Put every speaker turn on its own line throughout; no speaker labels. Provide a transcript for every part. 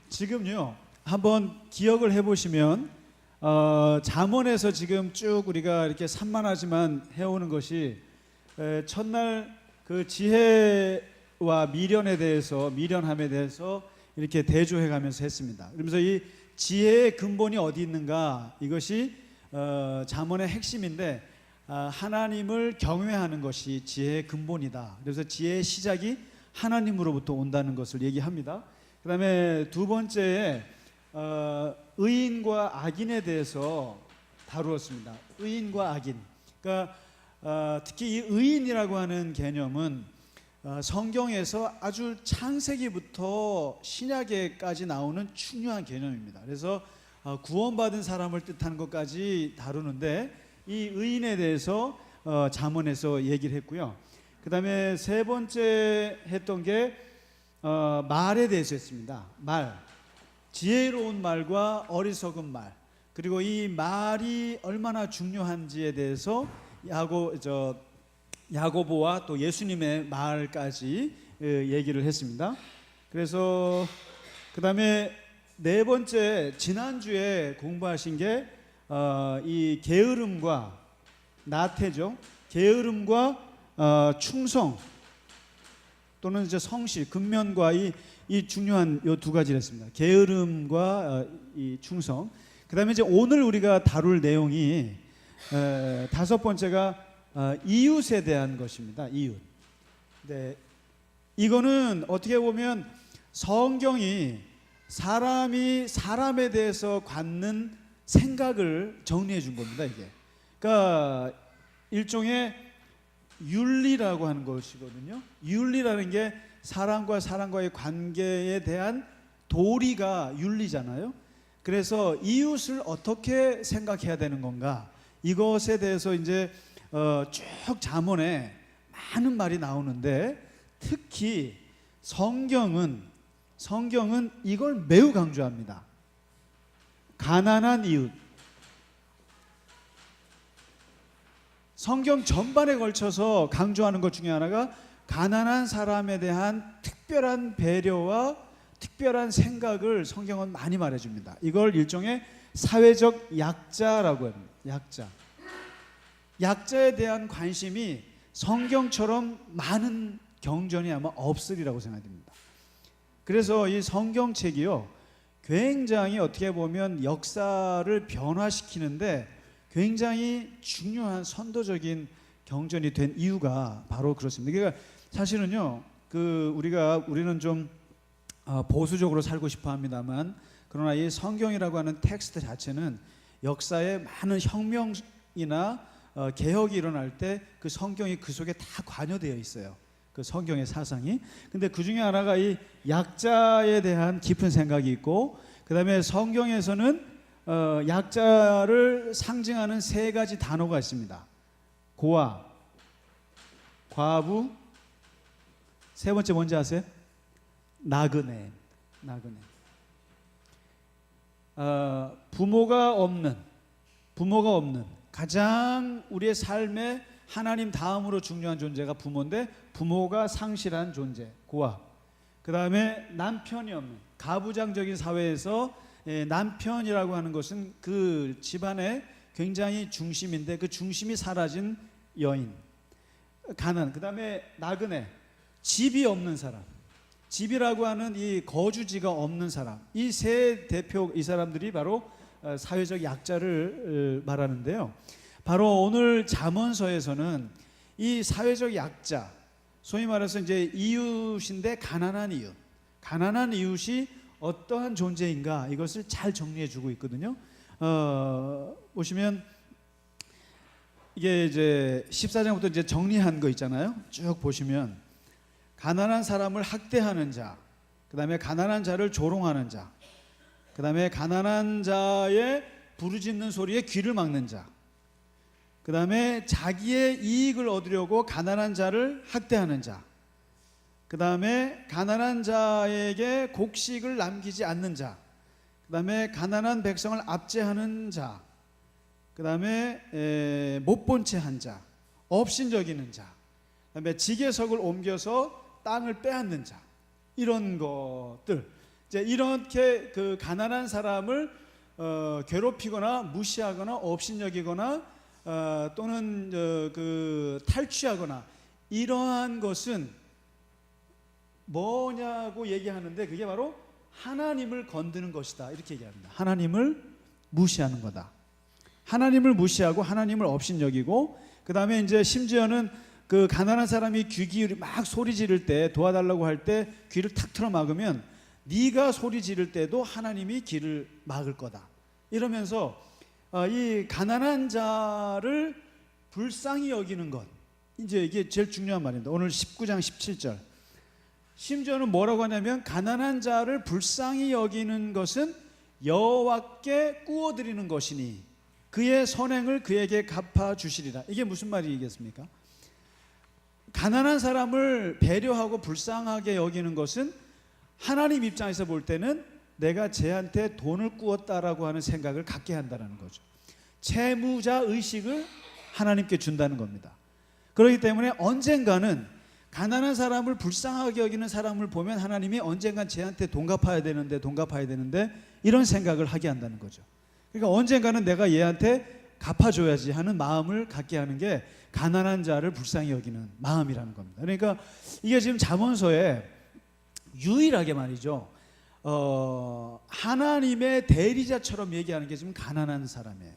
지금요 한번 기억을 해보시면 잠언에서 지금 쭉 우리가 이렇게 산만하지만 해오는 것이 첫날 그 지혜와 미련함에 대해서 이렇게 대조해가면서 했습니다. 그러면서 이 지혜의 근본이 어디 있는가, 이것이 잠언의 핵심인데 하나님을 경외하는 것이 지혜의 근본이다. 그래서 지혜의 시작이 하나님으로부터 온다는 것을 얘기합니다. 그 다음에 두 번째에 의인과 악인에 대해서 다루었습니다. 의인과 악인. 그러니까 특히 이 의인이라고 하는 개념은 성경에서 아주 창세기부터 신약에까지 나오는 중요한 개념입니다. 그래서 구원받은 사람을 뜻하는 것까지 다루는데 이 의인에 대해서 잠언에서 얘기를 했고요. 그 다음에 세 번째 했던 게 말에 대해서 했습니다. 말, 지혜로운 말과 어리석은 말, 그리고 이 말이 얼마나 중요한지에 대해서 야고보와 또 예수님의 말까지 얘기를 했습니다. 그래서 그 다음에 네 번째, 지난주에 공부하신 게 이 게으름과 나태죠. 게으름과 충성 또는 이제 성실, 근면과 이 중요한 요 두 가지를 했습니다. 게으름과 이 충성. 그다음에 이제 오늘 우리가 다룰 내용이 다섯 번째가 이웃에 대한 것입니다. 이웃. 네, 이거는 어떻게 보면 성경이 사람이 사람에 대해서 갖는 생각을 정리해 준 겁니다. 이게. 그러니까 일종의 윤리라고 하는 것이거든요. 윤리라는 게 사람과 사람과의 관계에 대한 도리가 윤리잖아요. 그래서 이웃을 어떻게 생각해야 되는 건가, 이것에 대해서 이제 쭉 잠언에 많은 말이 나오는데 특히 성경은 이걸 매우 강조합니다. 가난한 이웃. 성경 전반에 걸쳐서 강조하는 것 중에 하나가 가난한 사람에 대한 특별한 배려와 특별한 생각을 성경은 많이 말해줍니다. 이걸 일종의 사회적 약자라고 합니다. 약자에 대한 관심이 성경처럼 많은 경전이 아마 없으리라고 생각됩니다. 그래서 이 성경책이요, 굉장히 어떻게 보면 역사를 변화시키는데 굉장히 중요한 선도적인 경전이 된 이유가 바로 그렇습니다. 그러니까 사실은요, 우리는 좀 보수적으로 살고 싶어 합니다만, 그러나 이 성경이라고 하는 텍스트 자체는 역사에 많은 혁명이나 개혁이 일어날 때 그 성경이 그 속에 다 관여되어 있어요. 그 성경의 사상이. 근데 그 중에 하나가 이 약자에 대한 깊은 생각이 있고, 그 다음에 성경에서는 약자를 상징하는 세 가지 단어가 있습니다. 고아, 과부, 세 번째 뭔지 아세요? 나그네. 부모가 없는 가장 우리의 삶에 하나님 다음으로 중요한 존재가 부모인데, 부모가 상실한 존재, 고아. 그 다음에 남편이 없는, 가부장적인 사회에서 남편이라고 하는 것은 그 집안의 굉장히 중심인데 그 중심이 사라진 여인, 가난. 그 다음에 나그네, 집이 없는 사람, 집이라고 하는 이 거주지가 없는 사람. 이 세 대표, 이 사람들이 바로 사회적 약자를 말하는데요. 바로 오늘 잠언서에서는 이 사회적 약자, 소위 말해서 이제 이웃인데 가난한 이웃이 어떠한 존재인가, 이것을 잘 정리해주고 있거든요. 보시면 이게 이제 14장부터 이제 정리한 거 있잖아요. 쭉 보시면 가난한 사람을 학대하는 자, 그 다음에 가난한 자를 조롱하는 자, 그 다음에 가난한 자의 부르짖는 소리에 귀를 막는 자, 그 다음에 자기의 이익을 얻으려고 가난한 자를 학대하는 자, 그 다음에 가난한 자에게 곡식을 남기지 않는 자, 그 다음에 가난한 백성을 압제하는 자, 그 다음에 못 본 채 한 자, 업신여기는 자, 그다음에 지게석을 옮겨서 땅을 빼앗는 자, 이런 것들, 이제 이렇게 그 가난한 사람을 괴롭히거나 무시하거나 업신여기거나 또는 그 탈취하거나 이러한 것은 뭐냐고 얘기하는데, 그게 바로 하나님을 건드는 것이다, 이렇게 얘기합니다. 하나님을 무시하는 거다. 하나님을 무시하고 하나님을 업신여기고, 그 다음에 이제 심지어는 그 가난한 사람이 귀 기울이 막 소리 지를 때, 도와달라고 할 때 귀를 탁 틀어 막으면 네가 소리 지를 때도 하나님이 귀를 막을 거다, 이러면서 이 가난한 자를 불쌍히 여기는 것, 이제 이게 제일 중요한 말입니다. 오늘 19장 17절 심지어는 뭐라고 하냐면, 가난한 자를 불쌍히 여기는 것은 여호와께 꾸어드리는 것이니 그의 선행을 그에게 갚아주시리라. 이게 무슨 말이겠습니까? 가난한 사람을 배려하고 불쌍하게 여기는 것은 하나님 입장에서 볼 때는 내가 쟤한테 돈을 꾸었다라고 하는 생각을 갖게 한다는 거죠. 채무자 의식을 하나님께 준다는 겁니다. 그렇기 때문에 언젠가는 가난한 사람을 불쌍하게 여기는 사람을 보면 하나님이 언젠간 쟤한테 돈 갚아야 되는데 이런 생각을 하게 한다는 거죠. 그러니까 언젠가는 내가 얘한테 갚아줘야지 하는 마음을 갖게 하는 게 가난한 자를 불쌍히 여기는 마음이라는 겁니다. 그러니까 이게 지금 잠언서에 유일하게 말이죠, 하나님의 대리자처럼 얘기하는 게 지금 가난한 사람이에요.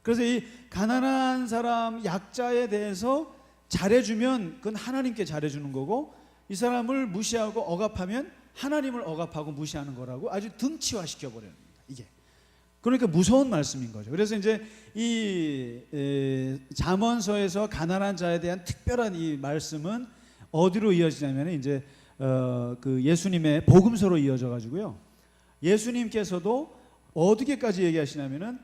그래서 이 가난한 사람, 약자에 대해서 잘해주면 그건 하나님께 잘해주는 거고, 이 사람을 무시하고 억압하면 하나님을 억압하고 무시하는 거라고 아주 등치화시켜 버리는 겁니다. 이게 그러니까 무서운 말씀인 거죠. 그래서 이제 이 잠언서에서 가난한 자에 대한 특별한 이 말씀은 어디로 이어지냐면 이제 그 예수님의 복음서로 이어져 가지고요. 예수님께서도 어디게까지 얘기하시냐면은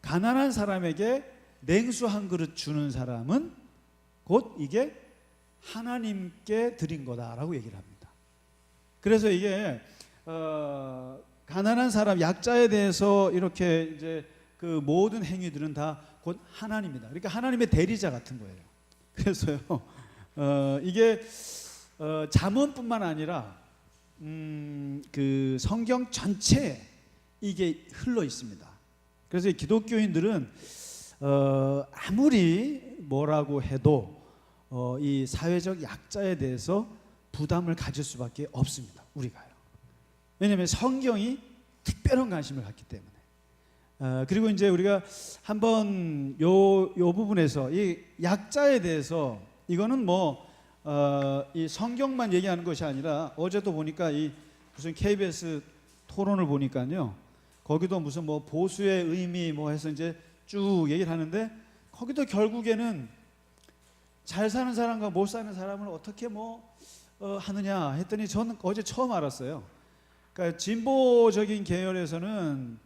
가난한 사람에게 냉수 한 그릇 주는 사람은 곧 이게 하나님께 드린 거다라고 얘기를 합니다. 그래서 이게 가난한 사람, 약자에 대해서 이렇게 이제 그 모든 행위들은 다 곧 하나님이다. 그러니까 하나님의 대리자 같은 거예요. 그래서요, 이게 잠언뿐만 아니라 그 성경 전체에 이게 흘러 있습니다. 그래서 기독교인들은 아무리 뭐라고 해도 이 사회적 약자에 대해서 부담을 가질 수밖에 없습니다. 우리가요. 왜냐하면 성경이 특별한 관심을 갖기 때문에. 그리고 이제 우리가 한번 요 부분에서 이 약자에 대해서, 이거는 뭐 이 성경만 얘기하는 것이 아니라 어제도 보니까 이 무슨 KBS 토론을 보니까요, 거기도 무슨 뭐 보수의 의미 뭐 해서 이제 쭉 얘기를 하는데, 거기도 결국에는 잘 사는 사람과 못 사는 사람을 어떻게 하느냐 했더니 저는 어제 처음 알았어요. 그러니까 진보적인 계열에서는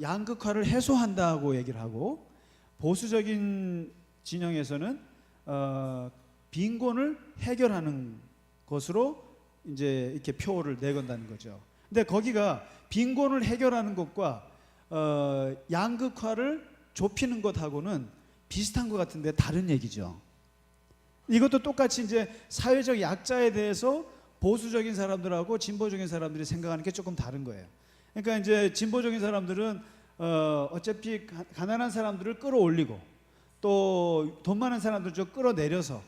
양극화를 해소한다고 얘기를 하고, 보수적인 진영에서는 빈곤을 해결하는 것으로 이제 이렇게 표를 내건다는 거죠. 근데 거기가 빈곤을 해결하는 것과 양극화를 좁히는 것하고는 비슷한 것 같은데 다른 얘기죠. 이것도 똑같이 이제 사회적 약자에 대해서 보수적인 사람들하고 진보적인 사람들이 생각하는 게 조금 다른 거예요. 그러니까 이제 진보적인 사람들은 어차피 가난한 사람들을 끌어올리고 또 돈 많은 사람들 좀 끌어내려서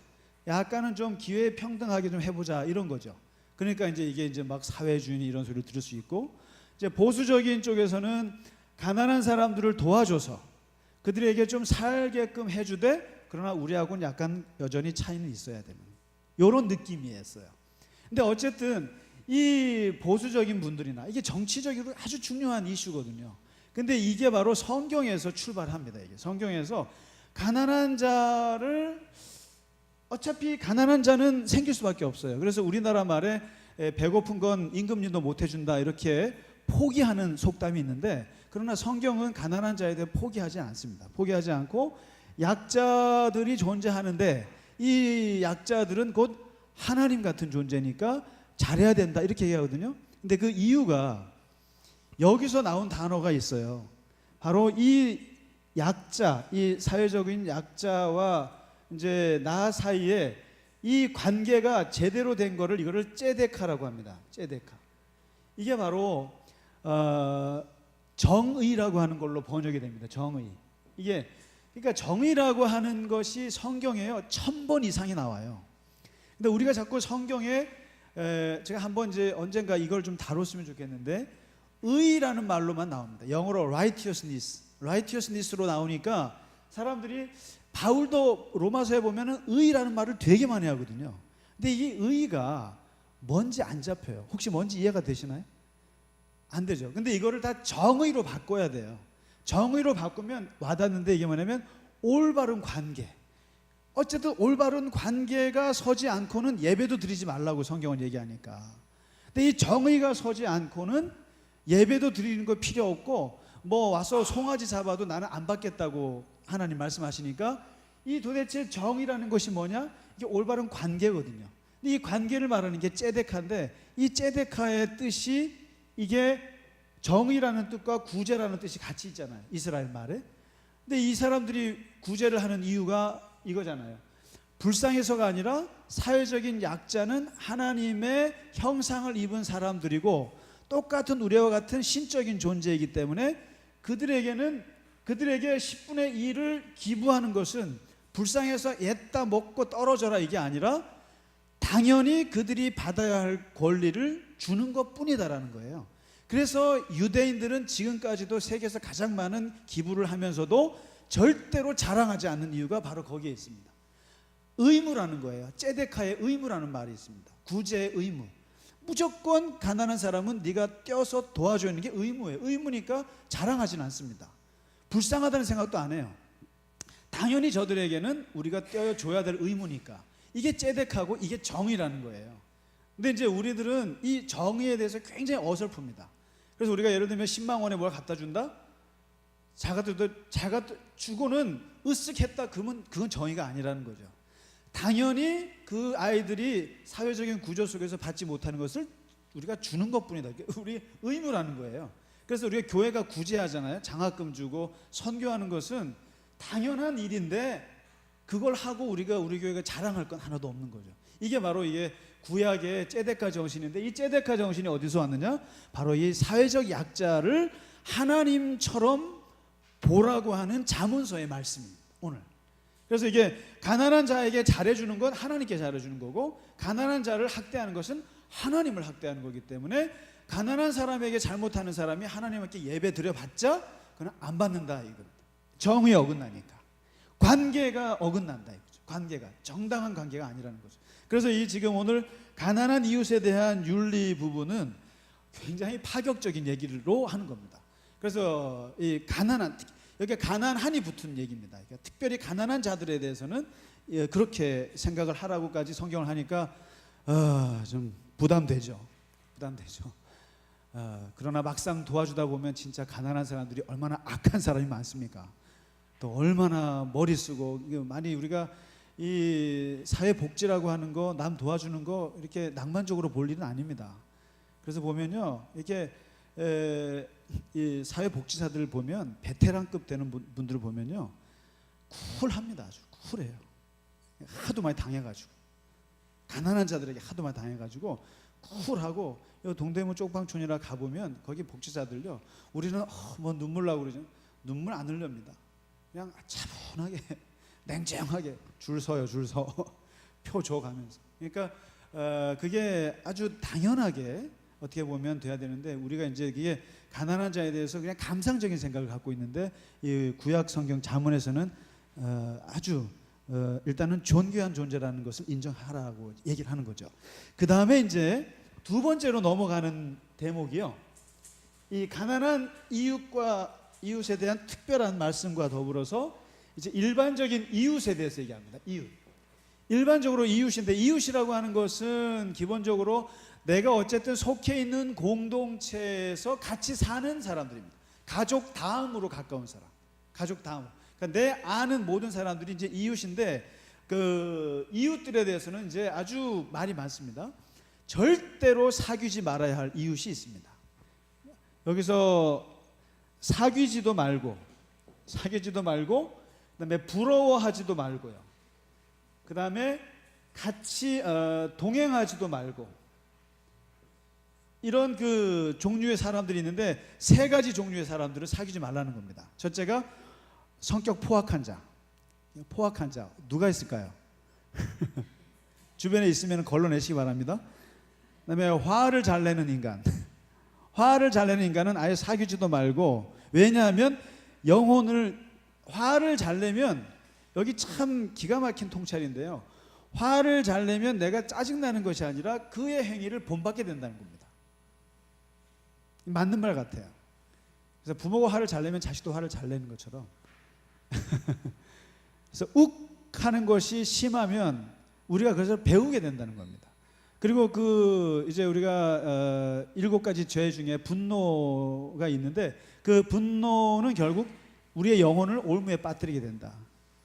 약간은 좀 기회 평등하게 좀 해보자, 이런 거죠. 그러니까 이제 이게 이제 막 사회주의 이런 소리를 들을 수 있고, 이제 보수적인 쪽에서는 가난한 사람들을 도와줘서 그들에게 좀 살게끔 해주되, 그러나 우리하고는 약간 여전히 차이는 있어야 되는 이런 느낌이었어요. 근데 어쨌든 이 보수적인 분들이나, 이게 정치적으로 아주 중요한 이슈거든요. 근데 이게 바로 성경에서 출발합니다. 이게 성경에서 가난한 자를, 어차피 가난한 자는 생길 수밖에 없어요. 그래서 우리나라 말에 배고픈 건 임금님도 못 해준다, 이렇게 포기하는 속담이 있는데, 그러나 성경은 가난한 자에 대해 포기하지 않습니다. 포기하지 않고 약자들이 존재하는데, 이 약자들은 곧 하나님 같은 존재니까 잘해야 된다, 이렇게 얘기하거든요. 근데 그 이유가 여기서 나온 단어가 있어요. 바로 이 약자, 이 사회적인 약자와 이제 나 사이에 이 관계가 제대로 된 거를 이거를 째데카라고 합니다. 째데카. 이게 바로 정의라고 하는 걸로 번역이 됩니다. 정의. 이게 그러니까 정의라고 하는 것이 성경에요 1000번 이상이 나와요. 근데 우리가 자꾸 성경에 제가 한번 이제 언젠가 이걸 좀 다뤘으면 좋겠는데 의라는 말로만 나옵니다. 영어로 righteousness로 나오니까 사람들이 바울도 로마서에 보면은 의라는 말을 되게 많이 하거든요. 근데 이 의가 뭔지 안 잡혀요. 혹시 뭔지 이해가 되시나요? 안 되죠. 근데 이거를 다 정의로 바꿔야 돼요. 정의로 바꾸면 와닿는데 이게 뭐냐면 올바른 관계. 어쨌든 올바른 관계가 서지 않고는 예배도 드리지 말라고 성경은 얘기하니까. 근데 이 정의가 서지 않고는 예배도 드리는 거 필요 없고 뭐 와서 송아지 잡아도 나는 안 받겠다고 하나님 말씀하시니까 이 도대체 정의라는 것이 뭐냐? 이게 올바른 관계거든요. 근데 이 관계를 말하는 게 째데카인데 이 째데카의 뜻이 이게 정의라는 뜻과 구제라는 뜻이 같이 있잖아요. 이스라엘 말에. 근데 이 사람들이 구제를 하는 이유가 이거잖아요. 불쌍해서가 아니라 사회적인 약자는 하나님의 형상을 입은 사람들이고 똑같은 우리와 같은 신적인 존재이기 때문에 그들에게 10분의 1을 기부하는 것은 불쌍해서 옛다 먹고 떨어져라 이게 아니라 당연히 그들이 받아야 할 권리를 주는 것뿐이다라는 거예요. 그래서 유대인들은 지금까지도 세계에서 가장 많은 기부를 하면서도 절대로 자랑하지 않는 이유가 바로 거기에 있습니다. 의무라는 거예요. 째데카의 의무라는 말이 있습니다. 구제의 의무. 무조건 가난한 사람은 네가 떼어서 도와줘야 하는 게 의무예요. 의무니까 자랑하지는 않습니다. 불쌍하다는 생각도 안 해요. 당연히 저들에게는 우리가 떼어줘야 될 의무니까. 이게 째데카고 이게 정의라는 거예요. 근데 이제 우리들은 이 정의에 대해서 굉장히 어설픕니다. 그래서 우리가 예를 들면 10만 원에 뭘 갖다 준다? 자가 주고는 으쓱했다. 그러면 그건 정의가 아니라는 거죠. 당연히 그 아이들이 사회적인 구조 속에서 받지 못하는 것을 우리가 주는 것뿐이다. 우리 의무라는 거예요. 그래서 우리가 교회가 구제하잖아요. 장학금 주고 선교하는 것은 당연한 일인데 그걸 하고 우리가 우리 교회가 자랑할 건 하나도 없는 거죠. 이게 바로 이게 구약의 째데카 정신인데 이 째데카 정신이 어디서 왔느냐? 바로 이 사회적 약자를 하나님처럼 보라고 하는 잠언서의 말씀입니다. 오늘. 그래서 이게 가난한 자에게 잘해주는 건 하나님께 잘해주는 거고 가난한 자를 학대하는 것은 하나님을 학대하는 거기 때문에 가난한 사람에게 잘못하는 사람이 하나님께 예배 드려봤자 그는 안 받는다 이겁니다. 정의 어긋나니까 관계가 어긋난다 이거죠. 관계가 정당한 관계가 아니라는 거죠. 그래서 이 지금 오늘 가난한 이웃에 대한 윤리 부분은 굉장히 파격적인 얘기로 하는 겁니다. 그래서 이 가난한 여기 가난한이 붙은 얘기입니다. 그러니까 특별히 가난한 자들에 대해서는 그렇게 생각을 하라고까지 성경을 하니까 좀 부담되죠. 그러나 막상 도와주다 보면 진짜 가난한 사람들이 얼마나 악한 사람이 많습니까? 또 얼마나 머리 쓰고 많이 우리가 이 사회복지라고 하는 거 남 도와주는 거 이렇게 낭만적으로 볼 일은 아닙니다. 그래서 보면요 이렇게 이 사회복지사들 보면 베테랑급 되는 분들을 보면요 쿨합니다. 아주 쿨해요. 하도 많이 당해가지고 가난한 자들에게 하도 많이 당해가지고 쿨하고 동대문 쪽방촌이라 가보면 거기 복지사들요 우리는 뭐 눈물 나고 그러죠. 눈물 안 흘립니다. 그냥 차분하게 냉정하게 줄 서요. 표 줘가면서. 그러니까 그게 아주 당연하게 어떻게 보면 돼야 되는데 우리가 이제 이게 가난한 자에 대해서 그냥 감상적인 생각을 갖고 있는데 이 구약 성경 잠언에서는 아주 일단은 존귀한 존재라는 것을 인정하라고 얘기를 하는 거죠. 그 다음에 이제 두 번째로 넘어가는 대목이요. 이 가난한 이웃에 대한 특별한 말씀과 더불어서 이제 일반적인 이웃에 대해서 얘기합니다. 이웃. 일반적으로 이웃인데 이웃이라고 하는 것은 기본적으로 내가 어쨌든 속해 있는 공동체에서 같이 사는 사람들입니다. 가족 다음으로 가까운 사람. 가족 다음. 그러니까 내 아는 모든 사람들이 이제 이웃인데 그 이웃들에 대해서는 이제 아주 말이 많습니다. 절대로 사귀지 말아야 할 이웃이 있습니다. 여기서 사귀지도 말고 그다음에 부러워하지도 말고요. 그 다음에 같이 동행하지도 말고, 이런 그 종류의 사람들이 있는데 세 가지 종류의 사람들을 사귀지 말라는 겁니다. 첫째가 성격 포악한 자. 포악한 자 누가 있을까요? 주변에 있으면 걸러내시기 바랍니다. 그다음에 화를 잘 내는 인간. 화를 잘 내는 인간은 아예 사귀지도 말고, 왜냐하면 영혼을, 화를 잘 내면, 여기 참 기가 막힌 통찰인데요, 화를 잘 내면 내가 짜증나는 것이 아니라 그의 행위를 본받게 된다는 겁니다. 맞는 말 같아요. 그래서 부모가 화를 잘 내면 자식도 화를 잘 내는 것처럼 그래서 욱 하는 것이 심하면 우리가 그래서 배우게 된다는 겁니다. 그리고 그 이제 우리가 7가지 죄 중에 분노가 있는데, 그 분노는 결국 우리의 영혼을 올무에 빠뜨리게 된다.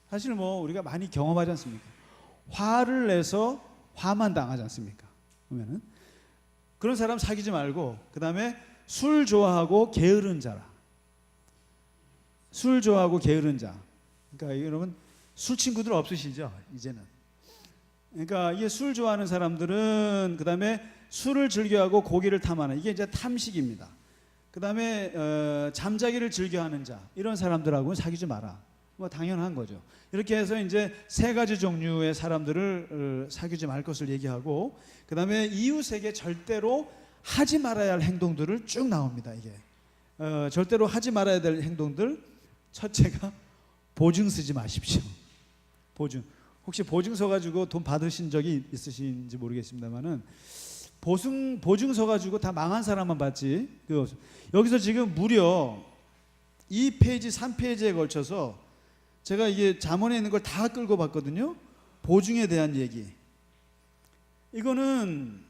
사실 뭐 우리가 많이 경험하지 않습니까? 화를 내서 화만 당하지 않습니까? 보면은 그런 사람 사귀지 말고, 그 다음에 술 좋아하고 게으른 자라. 술 좋아하고 게으른 자. 그러니까 여러분 술 친구들 없으시죠? 이제는. 그러니까 이게 술 좋아하는 사람들은, 그 다음에 술을 즐겨하고 고기를 탐하는, 이게 이제 탐식입니다. 그 다음에 잠자기를 즐겨하는 자, 이런 사람들하고는 사귀지 마라. 뭐 당연한 거죠. 이렇게 해서 이제 세 가지 종류의 사람들을 사귀지 말 것을 얘기하고, 그 다음에 이웃에게 절대로 하지 말아야 할 행동들을 쭉 나옵니다. 이게 절대로 하지 말아야 될 행동들. 첫째가 보증 쓰지 마십시오. 보증. 혹시 보증서 가지고 돈 받으신 적이 있으신지 모르겠습니다만은, 보증서 가지고 다 망한 사람만 받지. 여기서 지금 무려 2페이지, 3페이지에 걸쳐서 제가 이게 잠언에 있는 걸 다 끌고 봤거든요. 보증에 대한 얘기. 이거는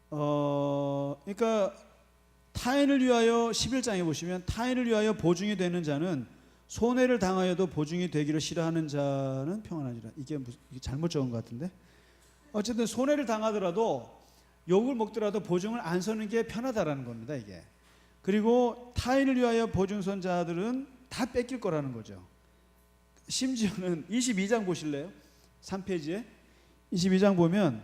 그러니까 타인을 위하여 11장에 보시면, 타인을 위하여 보증이 되는 자는 손해를 당하여도 보증이 되기를 싫어하는 자는 평안하리라. 이게 잘못 적은 것 같은데, 어쨌든 손해를 당하더라도, 욕을 먹더라도 보증을 안 서는 게 편하다라는 겁니다. 이게. 그리고 타인을 위하여 보증 선 자들은 다 뺏길 거라는 거죠. 심지어는 22장 보실래요? 3페이지에 22장 보면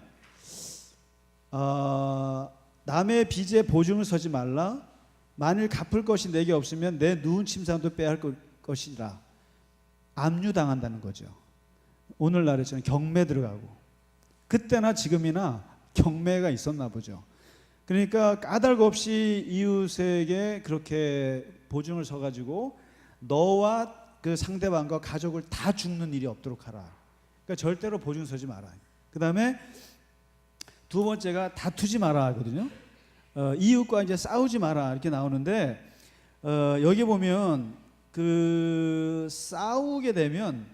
남의 빚에 보증을 서지 말라. 만일 갚을 것이 내게 없으면 내 누운 침상도 빼앗을 것이라. 압류당한다는 거죠. 오늘날에처럼 경매 들어가고, 그때나 지금이나 경매가 있었나 보죠. 그러니까 까닭 없이 이웃에게 그렇게 보증을 서가지고 너와 그 상대방과 가족을 다 죽는 일이 없도록 하라. 그러니까 절대로 보증 서지 마라. 그 다음에 두 번째가 다투지 마라 하거든요. 이웃과 이제 싸우지 마라 이렇게 나오는데, 여기 보면 그 싸우게 되면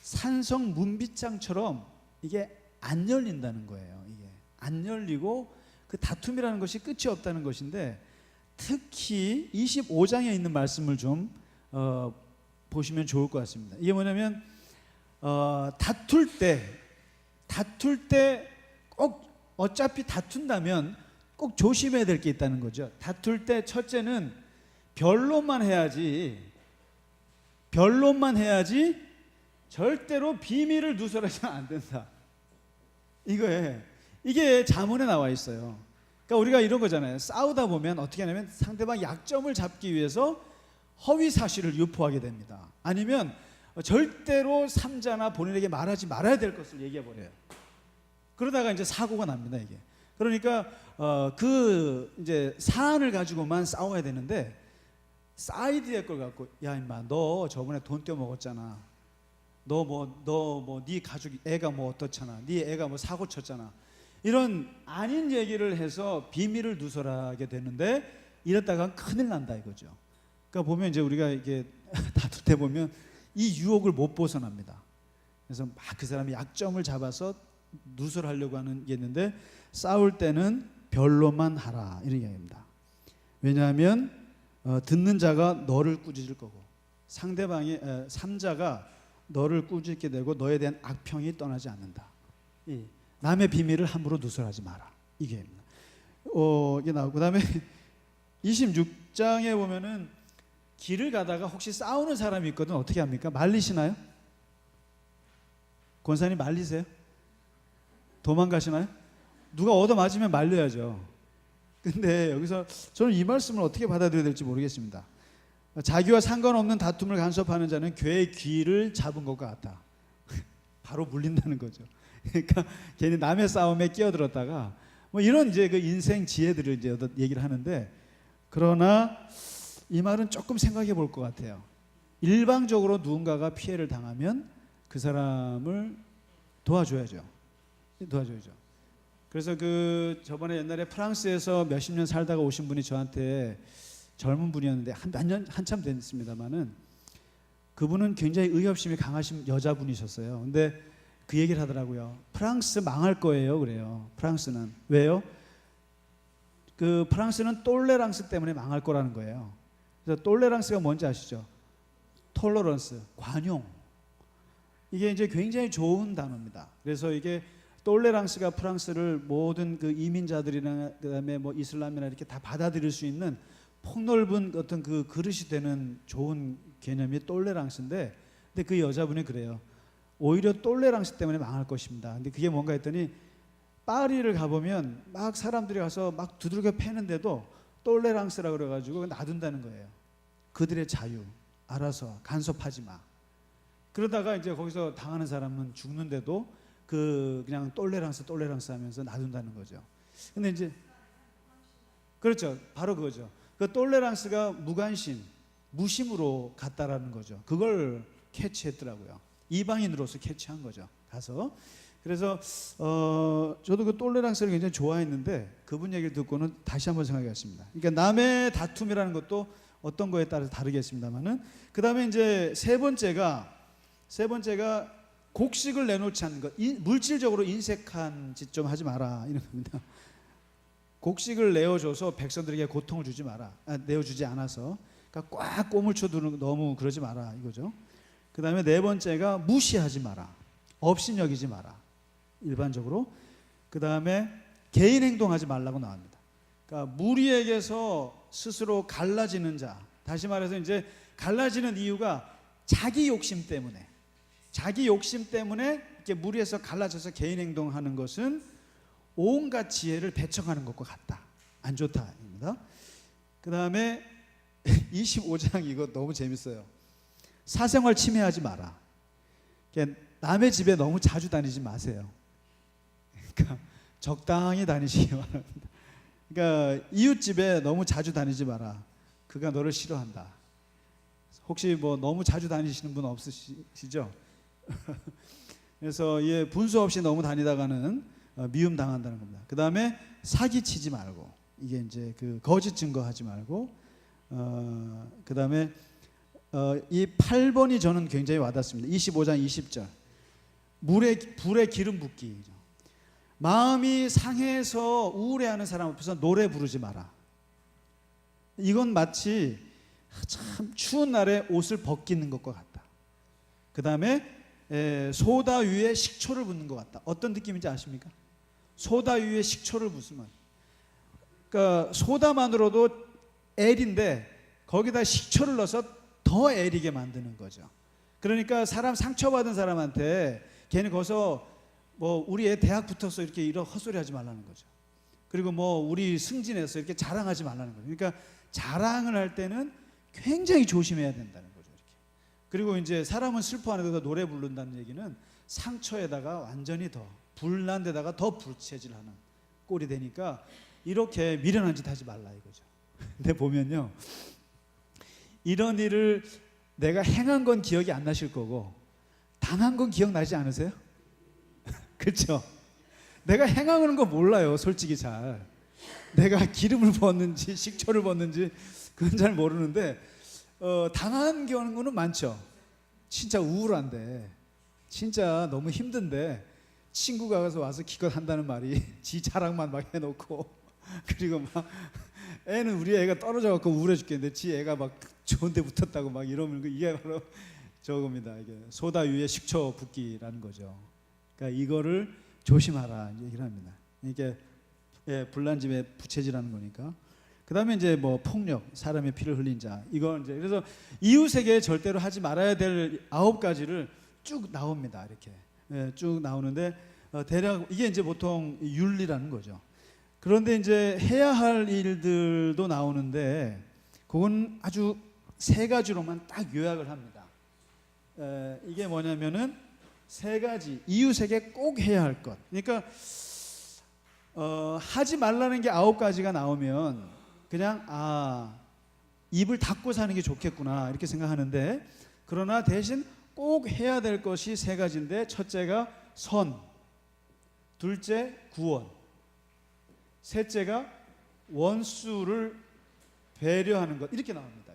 산성 문빗장처럼 이게 안 열린다는 거예요. 이게 안 열리고 그 다툼이라는 것이 끝이 없다는 것인데, 특히 25장에 있는 말씀을 좀 보시면 좋을 것 같습니다. 이게 뭐냐면 다툴 때 꼭, 어차피 다툰다면 꼭 조심해야 될 게 있다는 거죠. 다툴 때 첫째는 변론만 해야지 절대로 비밀을 누설해서는 안 된다. 이게 잠언에 나와 있어요. 그러니까 우리가 이런 거잖아요. 싸우다 보면 어떻게 하냐면 상대방 약점을 잡기 위해서 허위 사실을 유포하게 됩니다. 아니면 절대로 삼자나 본인에게 말하지 말아야 될 것을 얘기해 버려요. 그러다가 이제 사고가 납니다. 이게. 그러니까 그 이제 사안을 가지고만 싸워야 되는데, 사이드의 걸 갖고, 야 임마 너 저번에 돈 떼어 먹었잖아. 너 네 가족 애가 뭐 어떻잖아. 네 애가 뭐 사고 쳤잖아. 이런 아닌 얘기를 해서 비밀을 누설하게 되는데, 이랬다가 큰일 난다 이거죠. 그러니까 보면 이제 우리가 이게 다툴 때 보면 이 유혹을 못 벗어납니다. 그래서 막 그 사람이 약점을 잡아서 누설하려고 하는 게 있는데, 싸울 때는 변론만 하라 이런 이야기입니다. 왜냐하면 듣는 자가 너를 꾸짖을 거고, 상대방의 삼자가 너를 꾸짖게 되고 너에 대한 악평이 떠나지 않는다. 남의 비밀을 함부로 누설하지 마라. 이게 나오고, 그다음에 26장에 보면은 길을 가다가 혹시 싸우는 사람이 있거든. 어떻게 합니까? 말리시나요? 권사님 말리세요? 도망가시나요? 누가 얻어맞으면 말려야죠. 근데 여기서 저는 이 말씀을 어떻게 받아들여야 될지 모르겠습니다. 자기와 상관없는 다툼을 간섭하는 자는 괴의 귀를 잡은 것과 같다. 바로 물린다는 거죠. 그러니까 괜히 남의 싸움에 끼어들었다가 뭐 이런 이제 그 인생 지혜들을 이제 얘기를 하는데, 그러나 이 말은 조금 생각해 볼 것 같아요. 일방적으로 누군가가 피해를 당하면 그 사람을 도와줘야죠. 그래서 그 저번에 옛날에 프랑스에서 몇십 년 살다가 오신 분이 저한테, 젊은 분이었는데 한참 됐습니다만은 그분은 굉장히 의협심이 강하신 여자분이셨어요. 근데 그 얘기를 하더라고요. 프랑스 망할 거예요, 그래요. 프랑스는 왜요? 그 프랑스는 똘레랑스 때문에 망할 거라는 거예요. 그래서 똘레랑스가 뭔지 아시죠? 톨러런스, 관용. 이게 이제 굉장히 좋은 단어입니다. 그래서 이게 똘레랑스가 프랑스를 모든 그 이민자들이나 그다음에 뭐 이슬람이나 이렇게 다 받아들일 수 있는 폭넓은 어떤 그 그릇이 되는 좋은 개념이 똘레랑스인데, 근데 그 여자분이 그래요. 오히려 똘레랑스 때문에 망할 것입니다. 근데 그게 뭔가 했더니 파리를 가보면 막 사람들이 가서 막 두들겨 패는데도 똘레랑스라 그래가지고 놔둔다는 거예요. 그들의 자유, 알아서 간섭하지 마. 그러다가 이제 거기서 당하는 사람은 죽는데도 그냥 똘레랑스 하면서 놔둔다는 거죠. 근데 이제 그렇죠, 바로 그거죠. 그 똘레랑스가 무관심, 무심으로 갔다라는 거죠. 그걸 캐치했더라고요. 이방인으로서 캐치한 거죠. 가서. 그래서 저도 그 똘레랑스를 굉장히 좋아했는데 그분 얘기를 듣고는 다시 한번 생각해봤습니다. 그러니까 남의 다툼이라는 것도 어떤 거에 따라서 다르겠습니다만은, 그 다음에 이제 세 번째가 곡식을 내놓지 않는 것. 물질적으로 인색한 짓 좀 하지 마라, 이런 겁니다. 곡식을 내어줘서 백성들에게 고통을 주지 마라. 내어주지 않아서. 그러니까 꽉 꼬물 쳐두는, 너무 그러지 마라, 이거죠. 그 다음에 네 번째가 무시하지 마라. 업신여기지 마라, 일반적으로. 그 다음에 개인 행동하지 말라고 나옵니다. 그러니까 무리에게서 스스로 갈라지는 자, 다시 말해서 이제 갈라지는 이유가 자기 욕심 때문에 이렇게 무리에서 갈라져서 개인 행동하는 것은 온갖 지혜를 배척하는 것과 같다. 안 좋다입니다. 그 다음에 25장 이거 너무 재밌어요. 사생활 침해하지 마라. 그러니까 남의 집에 너무 자주 다니지 마세요. 그러니까 적당히 다니시기 바랍니다. 그러니까 이웃집에 너무 자주 다니지 마라. 그가 너를 싫어한다. 혹시 뭐 너무 자주 다니시는 분 없으시죠? 그래서 분수 없이 너무 다니다가는 미움 당한다는 겁니다. 그 다음에 사기치지 말고, 이게 이제 그 거짓 증거하지 말고, 그 다음에 이 8번이 저는 굉장히 와닿습니다. 25장 20절. 불에 기름 붓기. 마음이 상해서 우울해하는 사람 앞에서 노래 부르지 마라. 이건 마치 참 추운 날에 옷을 벗기는 것과 같다. 그 다음에 소다 위에 식초를 붓는 것 같다. 어떤 느낌인지 아십니까? 소다 위에 식초를 붓으면, 그러니까 소다만으로도 애린데 거기다 식초를 넣어서 더 애리게 만드는 거죠. 그러니까 상처받은 사람한테 걔는 거기서 뭐 우리 애 대학 붙어서 이렇게 이런 헛소리 하지 말라는 거죠. 그리고 뭐 우리 승진해서 이렇게 자랑하지 말라는 거죠. 그러니까 자랑을 할 때는 굉장히 조심해야 된다는 거죠. 이렇게. 그리고 이제 사람은 슬퍼하는데도 노래 부른다는 얘기는 상처에다가 완전히 더 불난 데다가 더 불체질하는 꼴이 되니까 이렇게 미련한 짓 하지 말라, 이거죠. 근데 보면요, 이런 일을 내가 행한 건 기억이 안 나실 거고 당한 건 기억나지 않으세요? 그렇죠? 내가 행하는 거 몰라요, 솔직히 잘. 내가 기름을 부었는지 식초를 부었는지 그건 잘 모르는데 당한 경우는 많죠. 진짜 우울한데, 진짜 너무 힘든데 친구가 가서 와서 기껏 한다는 말이 지 자랑만 막 해놓고, 그리고 막 애는 우리 애가 떨어져갖고 우울해 죽겠는데 지 애가 막 좋은 데 붙었다고 막 이러면 이게 바로 저겁니다. 이게 소다 위에 식초 붓기라는 거죠. 그러니까 이거를 조심하라 얘기를 합니다. 이게 불난 집에 부채질하는 거니까. 그 다음에 이제 뭐 폭력, 사람의 피를 흘린 자, 이거 이제 그래서 이웃에게 절대로 하지 말아야 될 9가지를 쭉 나옵니다. 이렇게 쭉 나오는데 대략 이게 이제 보통 윤리라는 거죠. 그런데 이제 해야 할 일들도 나오는데 그건 아주 세 가지로만 딱 요약을 합니다. 이게 뭐냐면은 세 가지, 이웃에게 꼭 해야 할 것. 그러니까 하지 말라는 게 9가지가 나오면 그냥 입을 닫고 사는 게 좋겠구나 이렇게 생각하는데, 그러나 대신 꼭 해야 될 것이 세 가지인데, 첫째가 선, 둘째 구원, 셋째가 원수를 배려하는 것, 이렇게 나옵니다.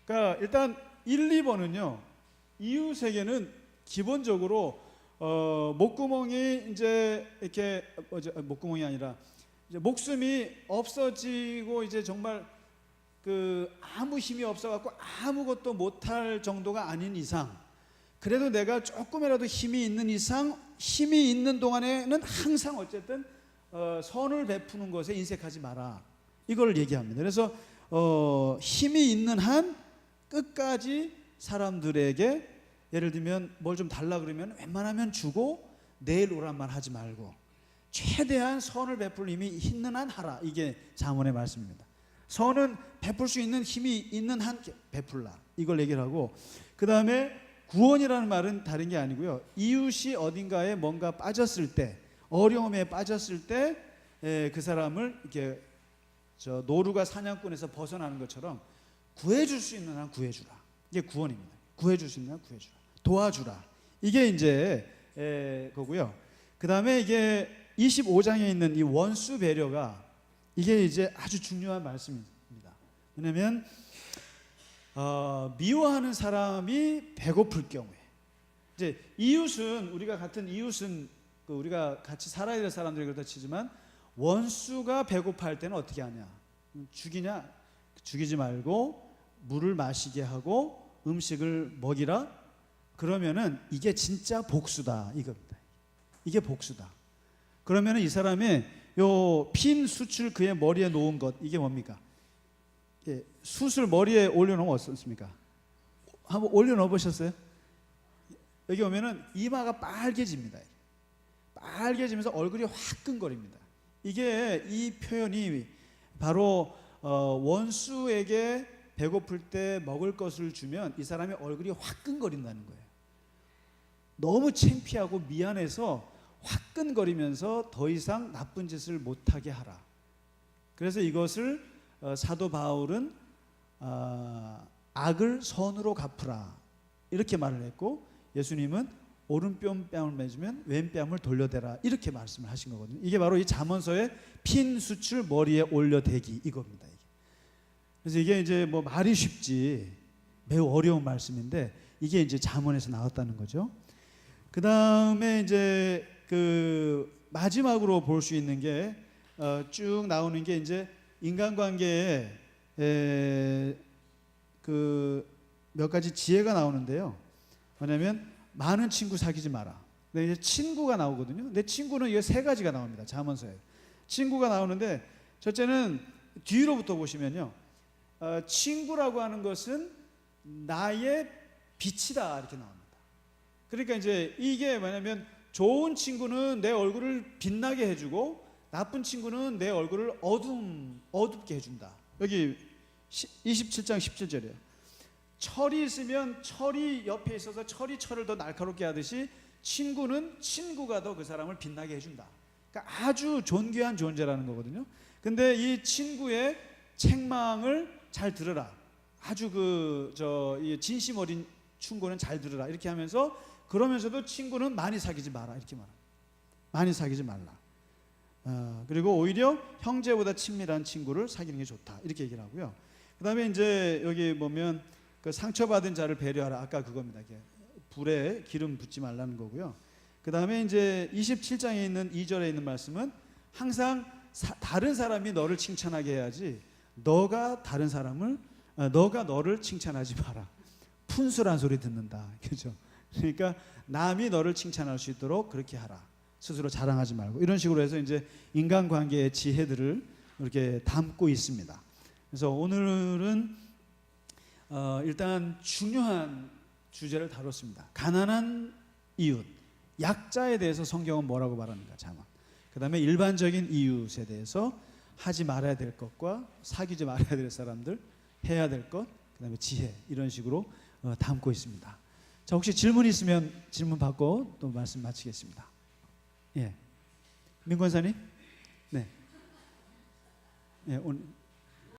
그러니까 일단 1, 2번은요 이웃에게는 기본적으로 목구멍이 이제 이렇게 목구멍이 아니라 이제 목숨이 없어지고 이제 정말 그 아무 힘이 없어갖고 아무것도 못할 정도가 아닌 이상, 그래도 내가 조금이라도 힘이 있는 이상, 힘이 있는 동안에는 항상 어쨌든 선을 베푸는 것에 인색하지 마라, 이걸 얘기합니다. 그래서 힘이 있는 한 끝까지 사람들에게, 예를 들면 뭘 좀 달라 그러면 웬만하면 주고 내일 오란 말 하지 말고 최대한 선을 베풀 힘이 있는 한 하라, 이게 잠언의 말씀입니다. 선은 베풀 수 있는 힘이 있는 한 베풀라, 이걸 얘기를 하고, 그 다음에 구원이라는 말은 다른 게 아니고요, 이웃이 어딘가에 뭔가 빠졌을 때, 어려움에 빠졌을 때 그 사람을 이렇게 노루가 사냥꾼에서 벗어나는 것처럼 구해줄 수 있는 한 구해주라, 이게 구원입니다. 구해줄 수 있는 한 구해주라, 도와주라, 이게 이제 거고요. 그 다음에 이게 25장에 있는 이 원수 배려가, 이게 이제 아주 중요한 말씀입니다. 왜냐하면 미워하는 사람이 배고플 경우에, 이제 이웃은, 우리가 같은 이웃은 우리가 같이 살아야 될 사람들이 그렇다 치지만, 원수가 배고파할 때는 어떻게 하냐, 죽이냐? 죽이지 말고 물을 마시게 하고 음식을 먹이라. 그러면은 이게 진짜 복수다, 이겁니다. 이게 복수다. 그러면은 이 사람이 요 핀 숯을 그의 머리에 놓은 것, 이게 뭡니까? 숯을 머리에 올려놓으면 어떻습니까? 한번 올려놓아 보셨어요? 여기 오면은 이마가 빨개집니다. 빨개지면서 얼굴이 화끈거립니다. 이게, 이 표현이 바로 원수에게 배고플 때 먹을 것을 주면 이 사람의 얼굴이 화끈거린다는 거예요. 너무 창피하고 미안해서 화끈거리면서 더 이상 나쁜 짓을 못하게 하라. 그래서 이것을 사도 바울은 악을 선으로 갚으라, 이렇게 말을 했고, 예수님은 오른뺨을 맺으면 왼뺨을 돌려대라, 이렇게 말씀을 하신 거거든요. 이게 바로 이 잠언서의 핀 숯을 머리에 올려대기, 이겁니다. 그래서 이게 이제 뭐 말이 쉽지 매우 어려운 말씀인데, 이게 이제 잠언에서 나왔다는 거죠. 그 다음에 이제 그 마지막으로 볼 수 있는 게 쭉 나오는 게 이제 인간관계에 그 몇 가지 지혜가 나오는데요. 뭐냐면 많은 친구 사귀지 마라. 근데 이제 친구가 나오거든요. 근데 친구는 이게 세 가지가 나옵니다. 잠언서에 친구가 나오는데, 첫째는 뒤로부터 보시면요, 친구라고 하는 것은 나의 빛이다, 이렇게 나옵니다. 그러니까 이제 이게 뭐냐면, 좋은 친구는 내 얼굴을 빛나게 해주고 나쁜 친구는 내 얼굴을 어둡게 해준다. 여기 27장 17절이에요. 철이 있으면 철이 옆에 있어서 철이 철을 더 날카롭게 하듯이, 친구는 친구가 더 그 사람을 빛나게 해준다. 그러니까 아주 존귀한 존재라는 거거든요. 근데 이 친구의 책망을 잘 들으라. 아주 이 진심 어린 충고는 잘 들으라, 이렇게 하면서, 그러면서도 친구는 많이 사귀지 마라, 이렇게 말합니다. 많이 사귀지 말라. 그리고 오히려 형제보다 친밀한 친구를 사귀는 게 좋다, 이렇게 얘기를 하고요. 그 다음에 이제 여기 보면 그 상처받은 자를 배려하라, 아까 그겁니다. 불에 기름 붓지 말라는 거고요. 그 다음에 이제 27장에 있는 2절에 있는 말씀은 항상 다른 사람이 너를 칭찬하게 해야지, 너가 너를 칭찬하지 마라. 푼수란 소리 듣는다, 그죠? 그러니까 남이 너를 칭찬할 수 있도록 그렇게 하라. 스스로 자랑하지 말고, 이런 식으로 해서 이제 인간관계의 지혜들을 이렇게 담고 있습니다. 그래서 오늘은 일단 중요한 주제를 다뤘습니다. 가난한 이웃, 약자에 대해서 성경은 뭐라고 말하는가 자막. 그다음에 일반적인 이웃에 대해서 하지 말아야 될 것과 사귀지 말아야 될 사람들, 해야 될 것, 그다음에 지혜, 이런 식으로 담고 있습니다. 자, 혹시 질문 있으면 질문 받고 또 말씀 마치겠습니다. 예, 민 권사님, 네, 예, 오늘.